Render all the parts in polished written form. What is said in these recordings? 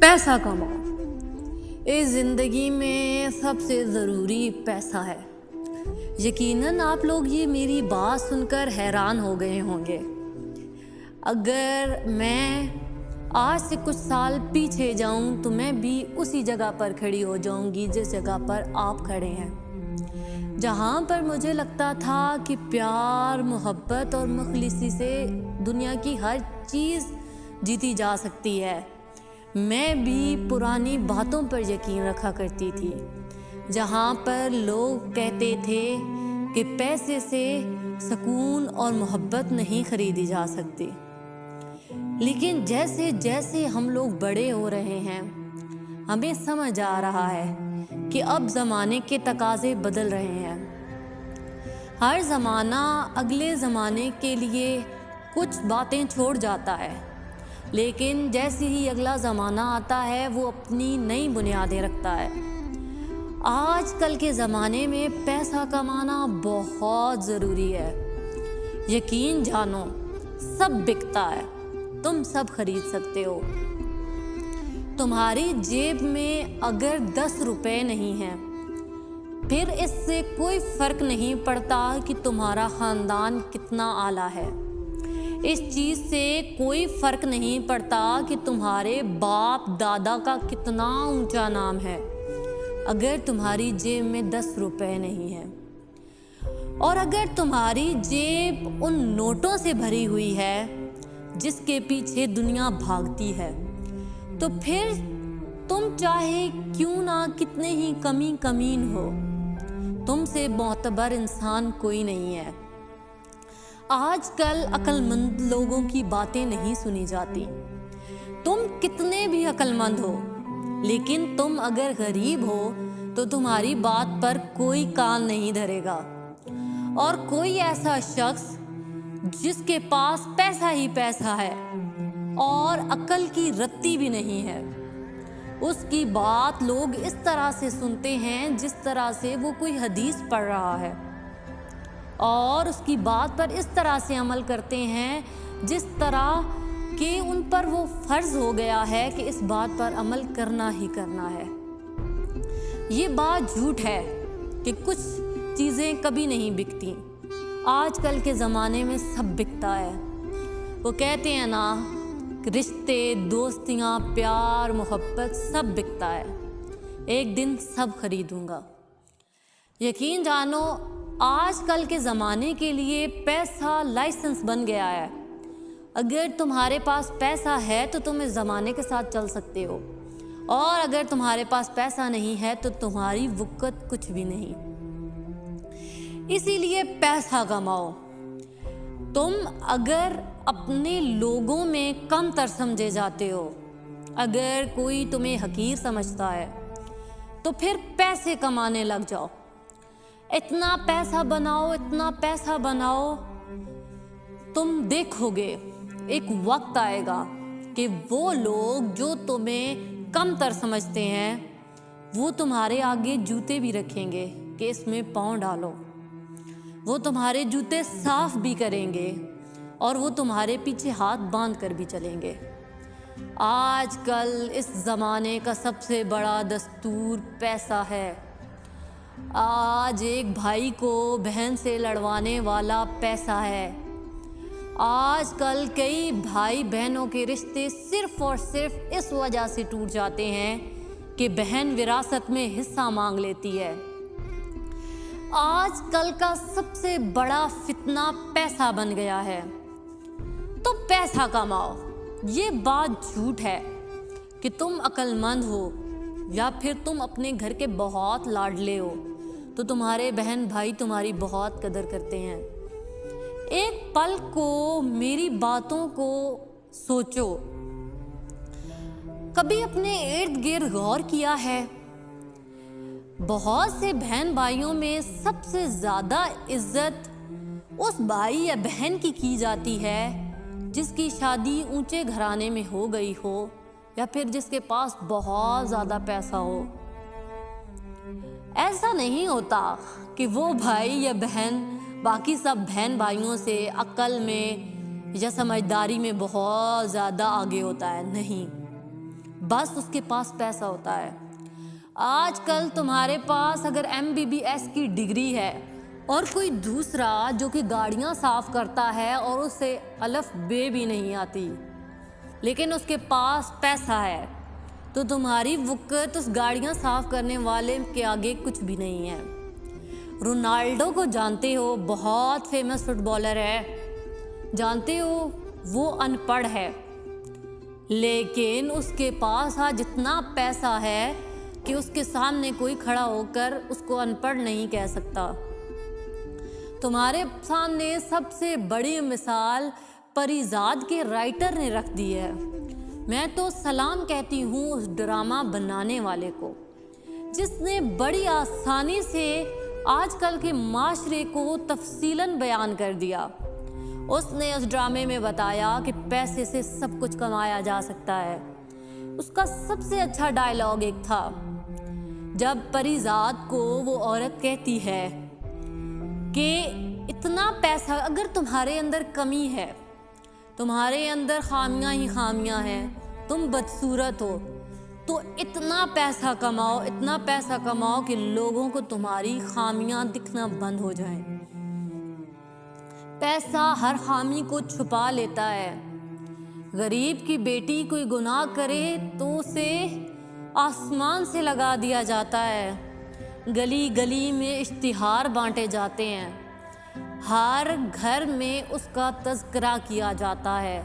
पैसा कमाओ। इस ज़िंदगी में सबसे ज़रूरी पैसा है। यकीनन आप लोग ये मेरी बात सुनकर हैरान हो गए होंगे। अगर मैं आज से कुछ साल पीछे जाऊं तो मैं भी उसी जगह पर खड़ी हो जाऊंगी जिस जगह पर आप खड़े हैं, जहां पर मुझे लगता था कि प्यार, मोहब्बत और मुखलिसी से दुनिया की हर चीज़ जीती जा सकती है। मैं भी पुरानी बातों पर यकीन रखा करती थी, जहां पर लोग कहते थे कि पैसे से सुकून और मोहब्बत नहीं खरीदी जा सकती। लेकिन जैसे जैसे हम लोग बड़े हो रहे हैं, हमें समझ आ रहा है कि अब ज़माने के तकाज़े बदल रहे हैं। हर ज़माना अगले ज़माने के लिए कुछ बातें छोड़ जाता है, लेकिन जैसे ही अगला ज़माना आता है वो अपनी नई बुनियादें रखता है। आजकल के ज़माने में पैसा कमाना बहुत ज़रूरी है। यकीन जानो, सब बिकता है, तुम सब खरीद सकते हो। तुम्हारी जेब में अगर 10 रुपए नहीं हैं, फिर इससे कोई फ़र्क नहीं पड़ता कि तुम्हारा ख़ानदान कितना आला है। इस चीज़ से कोई फ़र्क नहीं पड़ता कि तुम्हारे बाप दादा का कितना ऊंचा नाम है, अगर तुम्हारी जेब में 10 रुपए नहीं है। और अगर तुम्हारी जेब उन नोटों से भरी हुई है जिसके पीछे दुनिया भागती है, तो फिर तुम चाहे क्यों ना कितने ही कमीन हो, तुमसे मोतबर इंसान कोई नहीं है। आजकल अक्लमंद लोगों की बातें नहीं सुनी जाती। तुम कितने भी अक्लमंद हो, लेकिन तुम अगर गरीब हो तो तुम्हारी बात पर कोई कान नहीं धरेगा। और कोई ऐसा शख्स जिसके पास पैसा ही पैसा है और अक्ल की रत्ती भी नहीं है, उसकी बात लोग इस तरह से सुनते हैं जिस तरह से वो कोई हदीस पढ़ रहा है, और उसकी बात पर इस तरह से अमल करते हैं जिस तरह कि उन पर वो फ़र्ज़ हो गया है कि इस बात पर अमल करना ही करना है। ये बात झूठ है कि कुछ चीज़ें कभी नहीं बिकती। आजकल के ज़माने में सब बिकता है। वो कहते हैं ना, रिश्ते, दोस्तियाँ, प्यार, मोहब्बत सब बिकता है। एक दिन सब खरीदूँगा। यकीन जानो, आजकल के ज़माने के लिए पैसा लाइसेंस बन गया है। अगर तुम्हारे पास पैसा है तो तुम इस ज़माने के साथ चल सकते हो, और अगर तुम्हारे पास पैसा नहीं है तो तुम्हारी वक़्त कुछ भी नहीं। इसीलिए पैसा कमाओ। तुम अगर अपने लोगों में कमतर समझे जाते हो, अगर कोई तुम्हें हकीर समझता है, तो फिर पैसे कमाने लग जाओ। इतना पैसा बनाओ, इतना पैसा बनाओ, तुम देखोगे एक वक्त आएगा कि वो लोग जो तुम्हें कमतर समझते हैं, वो तुम्हारे आगे जूते भी रखेंगे कि इसमें पाँव डालो। वो तुम्हारे जूते साफ भी करेंगे और वो तुम्हारे पीछे हाथ बांध कर भी चलेंगे। आजकल इस ज़माने का सबसे बड़ा दस्तूर पैसा है। आज एक भाई को बहन से लड़वाने वाला पैसा है। आजकल कई भाई बहनों के रिश्ते सिर्फ़ और सिर्फ इस वजह से टूट जाते हैं कि बहन विरासत में हिस्सा मांग लेती है। आजकल का सबसे बड़ा फितना पैसा बन गया है। तो पैसा कमाओ। ये बात झूठ है कि तुम अक्लमंद हो या फिर तुम अपने घर के बहुत लाडले हो तो तुम्हारे बहन भाई तुम्हारी बहुत कदर करते हैं। एक पल को मेरी बातों को सोचो। कभी अपने इर्द गिर्द गौर किया है? बहुत से बहन भाइयों में सबसे ज़्यादा इज्जत उस भाई या बहन की जाती है जिसकी शादी ऊंचे घराने में हो गई हो या फिर जिसके पास बहुत ज़्यादा पैसा हो। ऐसा नहीं होता कि वो भाई या बहन बाकी सब बहन भाइयों से अक्ल में या समझदारी में बहुत ज़्यादा आगे होता है। नहीं, بس اس کے پاس پیسہ ہوتا ہے۔ آج کل تمہارے پاس اگر MBBS کی ڈگری ہے اور کوئی دوسرا جو کہ گاڑیاں صاف کرتا ہے اور اسے الف بے بھی نہیں آتی لیکن اس کے پاس پیسہ ہے، تو تمہاری وقت اس گاڑیاں صاف کرنے والے کے آگے کچھ بھی نہیں ہے۔ رونالڈو کو جانتے ہو، بہت فیمس فٹ بالر ہے، جانتے ہو وہ ان پڑھ ہے، لیکن اس کے پاس آج اتنا پیسہ ہے کہ اس کے سامنے کوئی کھڑا ہو کر اس کو ان پڑھ نہیں کہہ سکتا۔ تمہارے سامنے سب سے بڑی مثال پریزاد کے رائٹر نے رکھ دی ہے۔ میں تو سلام کہتی ہوں اس ڈرامہ بنانے والے کو جس نے بڑی آسانی سے آج کل کے معاشرے کو تفصیلاً بیان کر دیا۔ اس نے اس ڈرامے میں بتایا کہ پیسے سے سب کچھ کمایا جا سکتا ہے۔ اس کا سب سے اچھا ڈائلاگ ایک تھا جب پریزاد کو وہ عورت کہتی ہے کہ اتنا پیسہ اگر تمہارے اندر کمی ہے، تمہارے اندر خامیاں ہی خامیاں ہیں، تم بدصورت ہو، تو اتنا پیسہ کماؤ، اتنا پیسہ کماؤ کہ لوگوں کو تمہاری خامیاں دکھنا بند ہو جائیں۔ پیسہ ہر خامی کو چھپا لیتا ہے۔ غریب کی بیٹی کوئی گناہ کرے تو اسے آسمان سے لگا دیا جاتا ہے، گلی گلی میں اشتہار بانٹے جاتے ہیں، ہر گھر میں اس کا تذکرہ کیا جاتا ہے،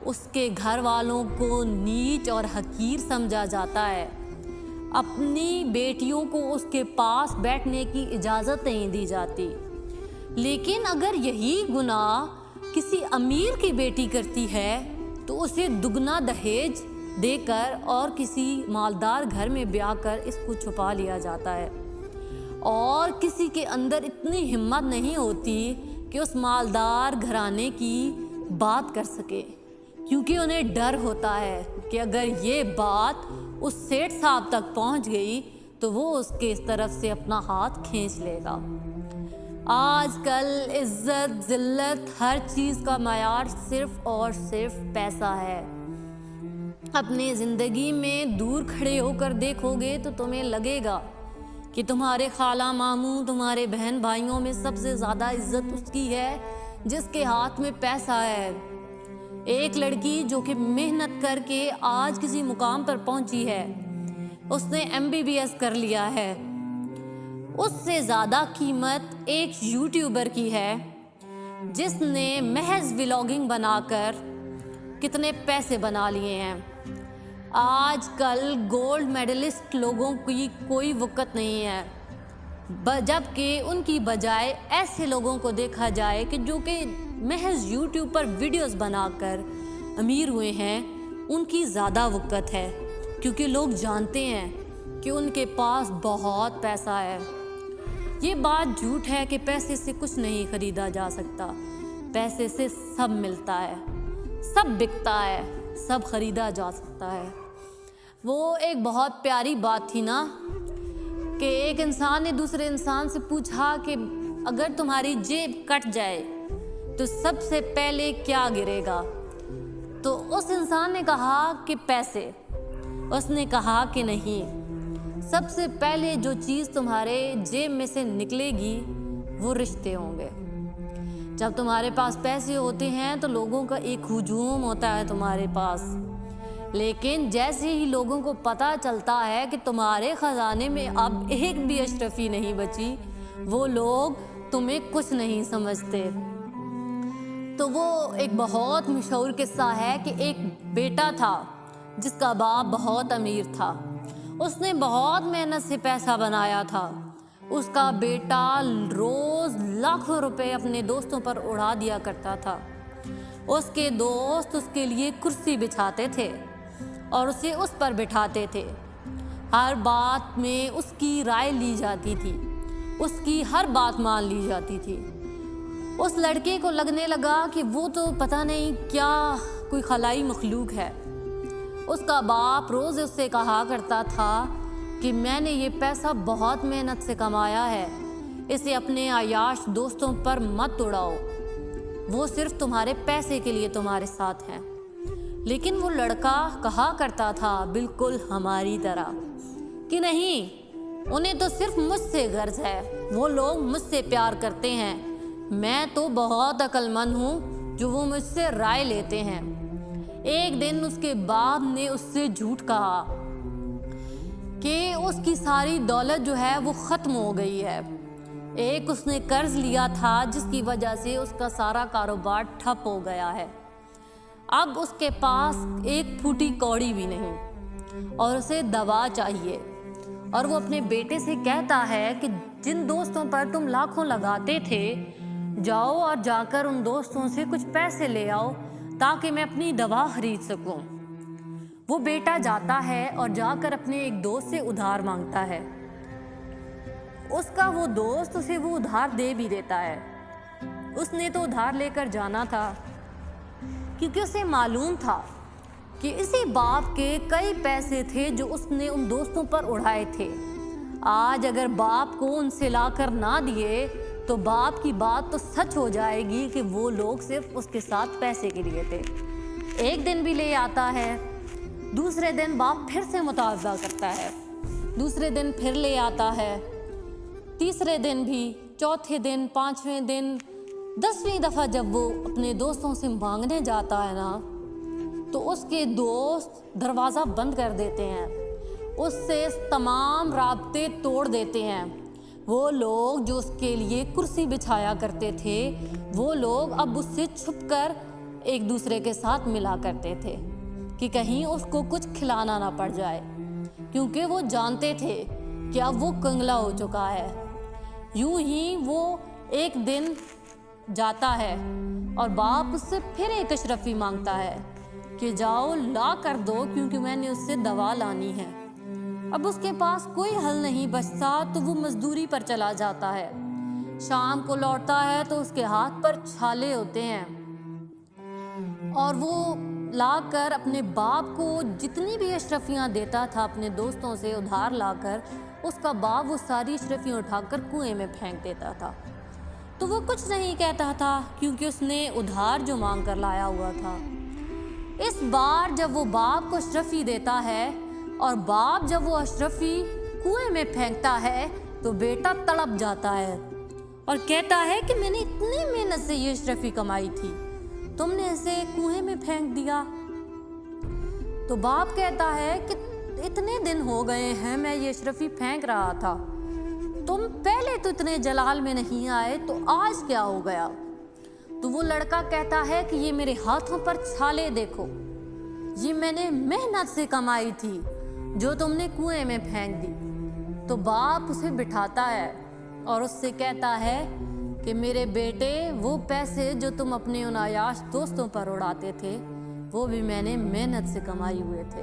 اس کے گھر والوں کو نیچ اور حقیر سمجھا جاتا ہے، اپنی بیٹیوں کو اس کے پاس بیٹھنے کی اجازت نہیں دی جاتی۔ لیکن اگر یہی گناہ کسی امیر کی بیٹی کرتی ہے تو اسے دگنا دہیج دے کر اور کسی مالدار گھر میں بیاہ کر اس کو چھپا لیا جاتا ہے، اور کسی کے اندر اتنی ہمت نہیں ہوتی کہ اس مالدار گھرانے کی بات کر سکے، کیونکہ انہیں ڈر ہوتا ہے کہ اگر یہ بات اس سیٹھ صاحب تک پہنچ گئی تو وہ اس کے اس طرف سے اپنا ہاتھ کھینچ لے گا۔ آج کل عزت ذلت ہر چیز کا معیار صرف اور صرف پیسہ ہے۔ اپنی زندگی میں دور کھڑے ہو کر دیکھو گے تو تمہیں لگے گا کہ تمہارے خالہ ماموں، تمہارے بہن بھائیوں میں سب سے زیادہ عزت اس کی ہے جس کے ہاتھ میں پیسہ ہے۔ ایک لڑکی جو کہ محنت کر کے آج کسی مقام پر پہنچی ہے، اس نے MBBS کر لیا ہے، اس سے زیادہ قیمت ایک یوٹیوبر کی ہے جس نے محض ولاگنگ بنا کر کتنے پیسے بنا لیے ہیں۔ آج کل گولڈ میڈلسٹ لوگوں کی کوئی وقت نہیں ہے، جبکہ ان کی بجائے ایسے لوگوں کو دیکھا جائے کہ جو کہ محض یوٹیوب پر ویڈیوز بنا کر امیر ہوئے ہیں، ان کی زیادہ وقت ہے، کیونکہ لوگ جانتے ہیں کہ ان کے پاس بہت پیسہ ہے۔ یہ بات جھوٹ ہے کہ پیسے سے کچھ نہیں خریدا جا سکتا، پیسے سے سب ملتا ہے، سب بکتا ہے، سب خریدا جا سکتا ہے۔ وہ ایک بہت پیاری بات تھی نا کہ ایک انسان نے دوسرے انسان سے پوچھا کہ اگر تمہاری جیب کٹ جائے تو سب سے پہلے کیا گرے گا؟ تو اس انسان نے کہا کہ پیسے۔ اس نے کہا کہ نہیں، سب سے پہلے جو چیز تمہارے جیب میں سے نکلے گی وہ رشتے ہوں گے۔ جب تمہارے پاس پیسے ہوتے ہیں تو لوگوں کا ایک ہجوم ہوتا ہے تمہارے پاس، لیکن جیسے ہی لوگوں کو پتہ چلتا ہے کہ تمہارے خزانے میں اب ایک بھی اشرفی نہیں بچی، وہ لوگ تمہیں کچھ نہیں سمجھتے۔ تو وہ ایک بہت مشہور قصہ ہے کہ ایک بیٹا تھا جس کا باپ بہت امیر تھا، اس نے بہت محنت سے پیسہ بنایا تھا، اس کا بیٹا روز لاکھوں روپے اپنے دوستوں پر اڑا دیا کرتا تھا، اس کے دوست اس کے لیے کرسی بچھاتے تھے اور اسے اس پر بٹھاتے تھے، ہر بات میں اس کی رائے لی جاتی تھی، اس کی ہر بات مان لی جاتی تھی۔ اس لڑکے کو لگنے لگا کہ وہ تو پتہ نہیں کیا کوئی خلائی مخلوق ہے۔ اس کا باپ روز اس سے کہا کرتا تھا کہ میں نے یہ پیسہ بہت محنت سے کمایا ہے، اسے اپنے عیاش دوستوں پر مت اڑاؤ، وہ صرف تمہارے پیسے کے لیے تمہارے ساتھ ہیں۔ लेकिन वो लड़का कहा करता था बिल्कुल हमारी तरह कि नहीं, उन्हें तो सिर्फ मुझसे गर्ज है, वो लोग मुझसे प्यार करते हैं, मैं तो बहुत अक्लमंद हूँ जो वो मुझसे राय लेते हैं। एक दिन उसके बाप ने उससे झूठ कहा कि उसकी सारी दौलत जो है वो ख़त्म हो गई है। एक उसने कर्ज लिया था जिसकी वजह से उसका सारा कारोबार ठप हो गया है। अब उसके पास एक फूटी कौड़ी भी नहीं और उसे दवा चाहिए। और वो अपने बेटे से कहता है कि जिन दोस्तों पर तुम लाखों लगाते थे, जाओ और जाकर उन दोस्तों से कुछ पैसे ले आओ ताकि मैं अपनी दवा खरीद सकूं। वो बेटा जाता है और जाकर अपने एक दोस्त से उधार मांगता है। उसका वो दोस्त उसे वो उधार दे भी देता है। उसने तो उधार लेकर जाना था क्योंकि उसे मालूम था कि इसी बाप के कई पैसे थे जो उसने उन दोस्तों पर उड़ाए थे। आज अगर बाप को उनसे लाकर ना दिए तो बाप की बात तो सच हो जाएगी कि वो लोग सिर्फ उसके साथ पैसे के लिए थे। एक दिन भी ले आता है, दूसरे दिन बाप फिर से मुतावजा करता है, दूसरे दिन फिर ले आता है, तीसरे दिन भी, चौथे दिन, पांचवें दिन, 10वीं दफ़ा जब वो अपने दोस्तों से मांगने जाता है ना, तो उसके दोस्त दरवाज़ा बंद कर देते हैं, उससे तमाम राब्ते तोड़ देते हैं। वो लोग जो उसके लिए कुर्सी बिछाया करते थे, वो लोग अब उससे छुपकर एक दूसरे के साथ मिला करते थे कि कहीं उसको कुछ खिलाना ना पड़ जाए, क्योंकि वो जानते थे कि अब वो कंगला हो चुका है। यूं ही वो एक दिन जाता है और बाप उससे फिर एक अशरफी मांगता है कि जाओ ला कर दो क्योंकि मैंने उससे दवा लानी है। अब उसके पास कोई हल नहीं बचता तो वो मजदूरी पर चला जाता है। शाम को लौटता है तो उसके हाथ पर छाले होते हैं और वो लाकर अपने बाप को जितनी भी अशरफियाँ देता था अपने दोस्तों से उधार लाकर, उसका बाप वो सारी अशरफियाँ उठाकर कुएं में फेंक देता था। तो वो कुछ नहीं कहता था क्योंकि उसने उधार जो मांग कर लाया हुआ था। इस बार जब वो बाप को अशरफी देता है और बाप जब वो अशरफी कुएं में फेंकता है तो बेटा तड़प जाता है और कहता है कि मैंने इतनी मेहनत से ये अशरफी कमाई थी, तुमने इसे कुएं में फेंक दिया। तो बाप कहता है कि इतने दिन हो गए हैं मैं ये अशरफी फेंक रहा था, तुम पहले तो इतने जलाल में नहीं आए तो आज क्या हो गया। तो वो लड़का कहता है कि ये मेरे हाथों पर छाले देखो, ये मैंने मेहनत से कमाई थी जो तुमने कुएं में फेंक दी। तो बाप उसे बिठाता है और उससे कहता है कि मेरे बेटे, वो पैसे जो तुम अपने उन आयाश दोस्तों पर उड़ाते थे वो भी मैंने मेहनत से कमाए हुए थे,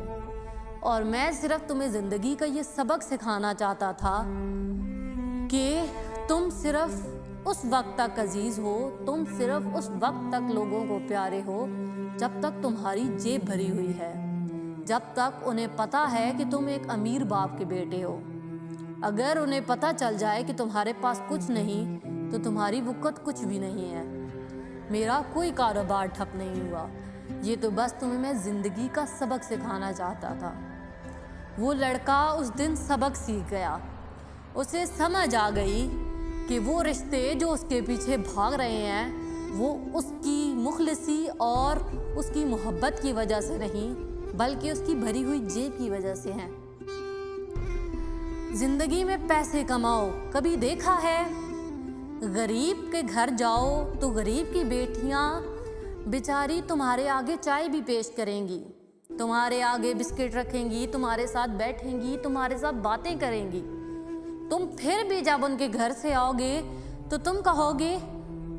और मैं सिर्फ तुम्हें ज़िंदगी का ये सबक सिखाना चाहता था कि तुम सिर्फ उस वक्त तक अजीज हो, तुम सिर्फ उस वक्त तक लोगों को प्यारे हो जब तक तुम्हारी जेब भरी हुई है, जब तक उन्हें पता है कि तुम एक अमीर बाप के बेटे हो। अगर उन्हें पता चल जाए कि तुम्हारे पास कुछ नहीं तो तुम्हारी वक़्त कुछ भी नहीं है। मेरा कोई कारोबार ठप नहीं हुआ, ये तो बस तुम्हें मैं ज़िंदगी का सबक सिखाना चाहता था। वो लड़का उस दिन सबक सीख गया, उसे समझ आ गई कि वो रिश्ते जो उसके पीछे भाग रहे हैं वो उसकी मुखलिसी और उसकी मोहब्बत की वजह से नहीं बल्कि उसकी भरी हुई जेब की वजह से हैं। जिंदगी में पैसे कमाओ, कभी देखा है गरीब के घर जाओ तो गरीब की बेटियां बेचारी तुम्हारे आगे चाय भी पेश करेंगी, तुम्हारे आगे बिस्किट रखेंगी, तुम्हारे साथ बैठेंगी, तुम्हारे साथ बातें करेंगी। तुम फिर भी जब उनके घर से आओगे तो तुम कहोगे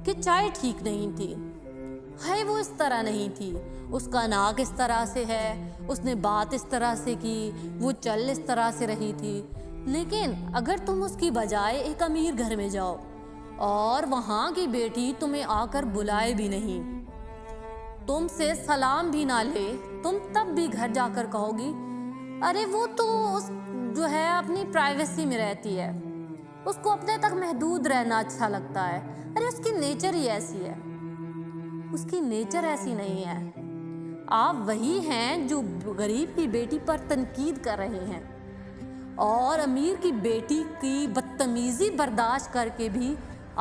कि चाय ठीक नहीं थी, है वो इस तरह नहीं थी, उसका नाक इस तरह से है, उसने बात इस तरह से की, वो चल इस तरह से रही थी। लेकिन अगर तुम उसकी बजाय एक अमीर घर में जाओ और वहाँ की बेटी तुम्हें आकर बुलाए भी नहीं, तुमसे सलाम भी ना ले, तुम तब भी घर जाकर कहोगी अरे वो तो उस जो है अपनी प्राइवेसी में रहती है, उसको अपने तक महदूद रहना अच्छा लगता है, अरे उसकी नेचर ही ऐसी है। उसकी नेचर ऐसी नहीं है। آپ وہی ہیں جو غریب کی بیٹی پر تنقید کر رہے ہیں اور امیر کی بیٹی کی بدتمیزی برداشت کر کے بھی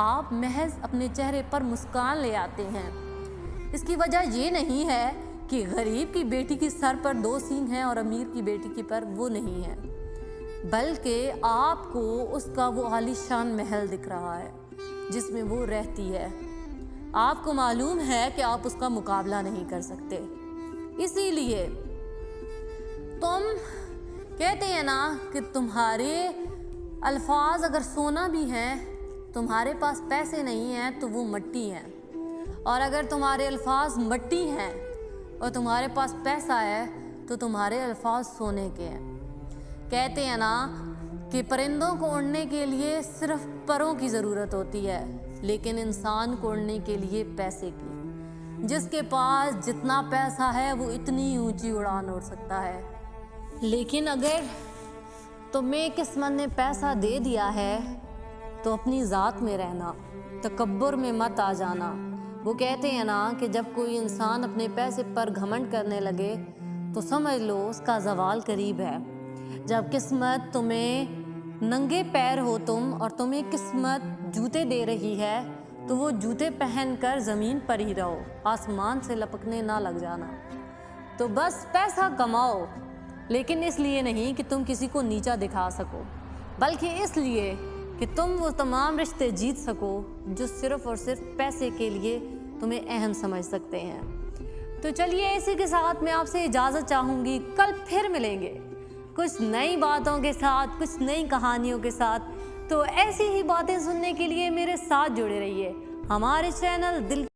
آپ محض اپنے چہرے پر مسکان لے آتے ہیں۔ اس کی وجہ یہ نہیں ہے کہ غریب کی بیٹی کی سر پر 2 سینگ ہیں اور امیر کی بیٹی کی پر وہ نہیں ہے، بلکہ آپ کو اس کا وہ عالی شان محل دکھ رہا ہے جس میں وہ رہتی ہے۔ آپ کو معلوم ہے کہ آپ اس کا مقابلہ نہیں کر سکتے، اسی لیے تم کہتے ہیں نا کہ تمہارے الفاظ اگر سونا بھی ہیں، تمہارے پاس پیسے نہیں ہیں تو وہ مٹی ہیں، اور اگر تمہارے الفاظ مٹی ہیں اور تمہارے پاس پیسہ ہے تو تمہارے الفاظ سونے کے ہیں۔ کہتے ہیں نا کہ پرندوں کو اڑنے کے لیے صرف پروں کی ضرورت ہوتی ہے، لیکن انسان کو اڑنے کے لیے پیسے کی۔ جس کے پاس جتنا پیسہ ہے وہ اتنی اونچی اڑان اڑ سکتا ہے، لیکن اگر تمہیں قسمت نے پیسہ دے دیا ہے تو اپنی ذات میں رہنا، تکبر میں مت آ جانا۔ وہ کہتے ہیں نا کہ جب کوئی انسان اپنے پیسے پر گھمنڈ کرنے لگے تو سمجھ لو اس کا زوال قریب ہے۔ جب قسمت تمہیں ننگے پیر ہو تم اور تمہیں قسمت جوتے دے رہی ہے تو وہ جوتے پہن کر زمین پر ہی رہو، آسمان سے لپکنے نہ لگ جانا۔ تو بس پیسہ کماؤ، لیکن اس لیے نہیں کہ تم کسی کو نیچا دکھا سکو، بلکہ اس لیے کہ تم وہ تمام رشتے جیت سکو جو صرف اور صرف پیسے کے لیے تمہیں اہم سمجھ سکتے ہیں۔ تو چلیے اسی کے ساتھ میں آپ سے اجازت چاہوں گی، کل پھر ملیں گے کچھ نئی باتوں کے ساتھ، کچھ نئی کہانیوں کے ساتھ۔ تو ایسی ہی باتیں سننے کے لیے میرے ساتھ جڑے رہیے ہمارے چینل دل